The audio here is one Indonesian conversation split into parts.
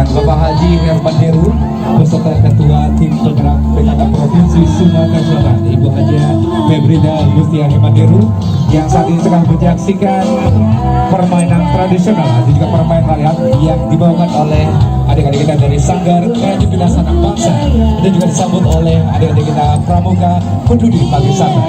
saksikan Bapak Haji Herman Heru beserta Ketua Tim Penggerak PKK Provinsi Sumatera Selatan Ibu Haja Febrida Gustiani Heru yang saat ini sedang menyaksikan permainan tradisional dan juga permainan rakyat yang dibawakan oleh adik-adik kita dari Sanggar Kreativitas Anak Bangsa dan juga disambut oleh adik-adik kita Pramuka Peduli Pagi Sana.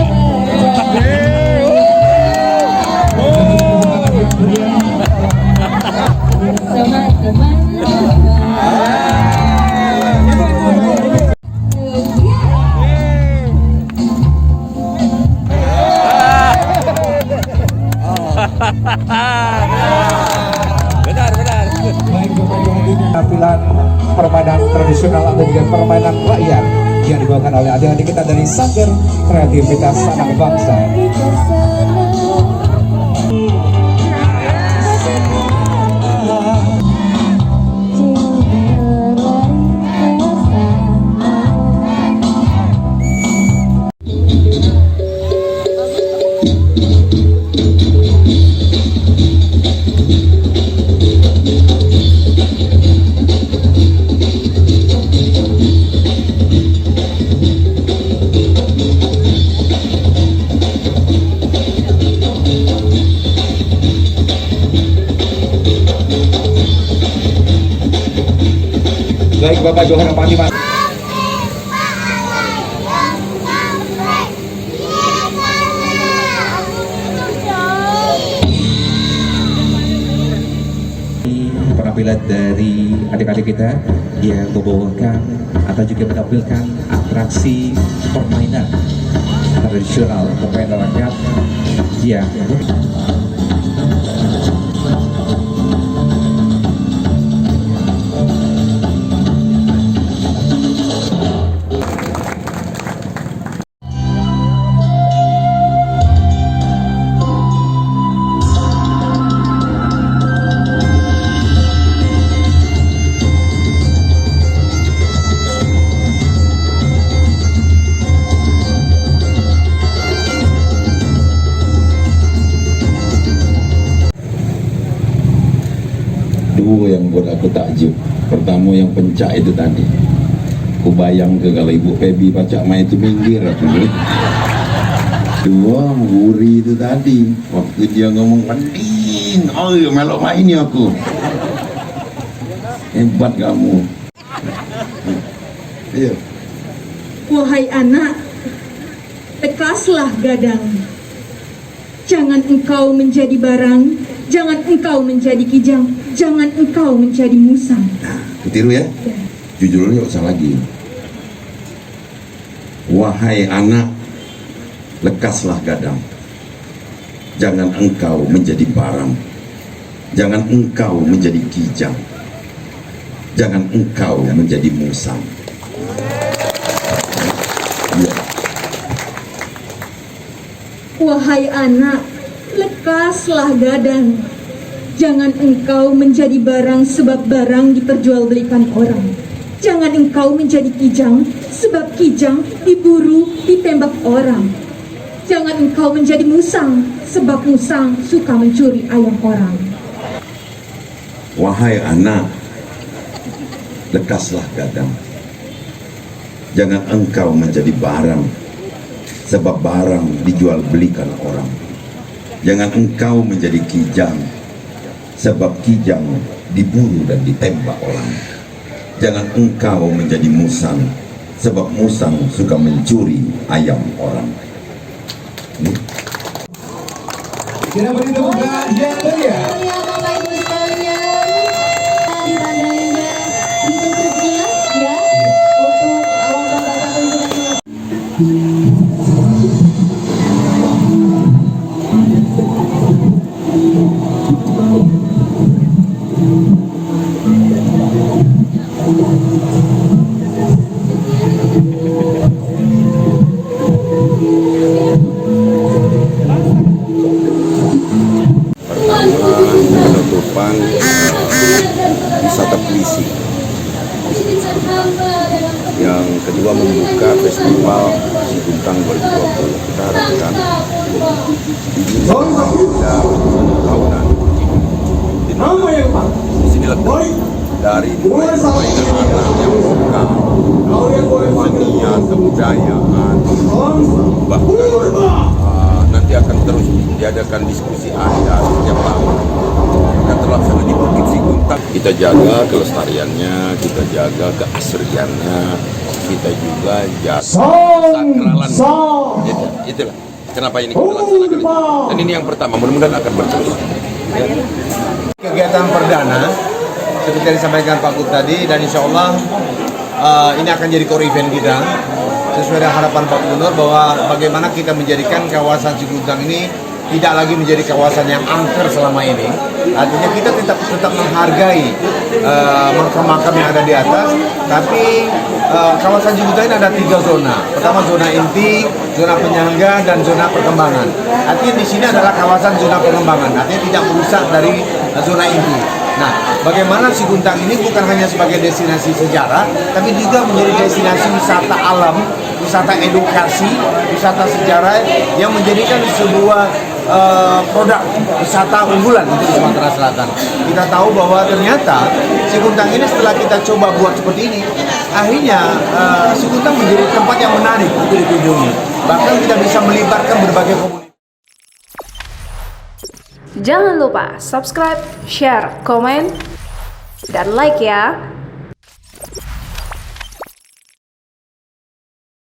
Benar. Baik Bapak Ibu hadirin, tampilan permainan tradisional atau juga permainan rakyat yang dibawakan oleh adik-adik kita dari Sanggar Kreativitas Anak Bangsa. Baik Bapak Ibu hormati Mas. Penampilan dari adik-adik kita yang membawakan atau juga menampilkan atraksi permainan tradisional permainan rakyat yang dua yang buat aku takjub. Pertama yang pencak itu tadi, aku bayang ke kalau Ibu Febi baca main itu minggir aku nih. Dua Wuri itu tadi waktu dia ngomong mending, oh melok main ya aku. Hebat kamu. Iya. Wahai anak, tekaslah gadang. Jangan engkau menjadi barang, jangan engkau menjadi kijang, jangan engkau menjadi musang. Kutiru ya? Jujur dulu, usah lagi. Wahai anak, lekaslah gadang. Jangan engkau menjadi barang, jangan engkau menjadi kijang, jangan engkau menjadi musang. Ya. Wahai anak, lekaslah gadang. Jangan engkau menjadi barang sebab barang diperjualbelikan orang. Jangan engkau menjadi kijang sebab kijang diburu, ditembak orang. Jangan engkau menjadi musang sebab musang suka mencuri ayam orang. Wahai anak, lekaslah gadang. Jangan engkau menjadi barang sebab barang dijual belikan orang. Jangan engkau menjadi kijang sebab kijang diburu dan ditembak orang. Jangan engkau menjadi musang sebab musang suka mencuri ayam orang. Kita beri tepuk tangan yang meriah. Bapak Ibu sekalian, ditandainya ditunjuknya ya untuk awal bapak penjelasan. Penutupan wisata puisi. Yang kedua membuka festival Si Guntang 2020. Kita harapkan ini agenda tahunan. Di sini letak dari mulai permainan anak yang lokal, seni, kebudayaan, bahkan nanti akan terus diadakan diskusi adat setiap tahun akan terlaksana di Bukit Siguntang. Kita jaga kelestariannya, kita jaga keasriannya, kita juga jaga sakralan. Itulah kenapa ini kita laksanakan itu. Dan ini yang pertama, mudah-mudahan akan berterus. Kegiatan perdana seperti yang disampaikan Pak Gub tadi, dan insya Allah ini akan jadi core event kita sesuai dengan harapan Pak Gubernur bahwa bagaimana kita menjadikan kawasan Siguntang ini tidak lagi menjadi kawasan yang angker selama ini. Artinya kita tetap menghargai makam-makam yang ada di atas, tapi kawasan Siguntang ini ada 3 zona. Pertama zona inti, zona penyangga, dan zona perkembangan. Artinya di sini adalah kawasan zona pengembangan, artinya tidak merusak dari zona inti. Nah, bagaimana Siguntang ini bukan hanya sebagai destinasi sejarah, tapi juga menjadi destinasi wisata alam, wisata edukasi, wisata sejarah yang menjadikan sebuah produk wisata unggulan untuk Sumatera Selatan. Kita tahu bahwa ternyata Siguntang ini setelah kita coba buat seperti ini, akhirnya Siguntang menjadi tempat yang menarik untuk dikunjungi. Bahkan kita bisa melibatkan berbagai komunitas. Jangan lupa subscribe, share, komen, dan like ya.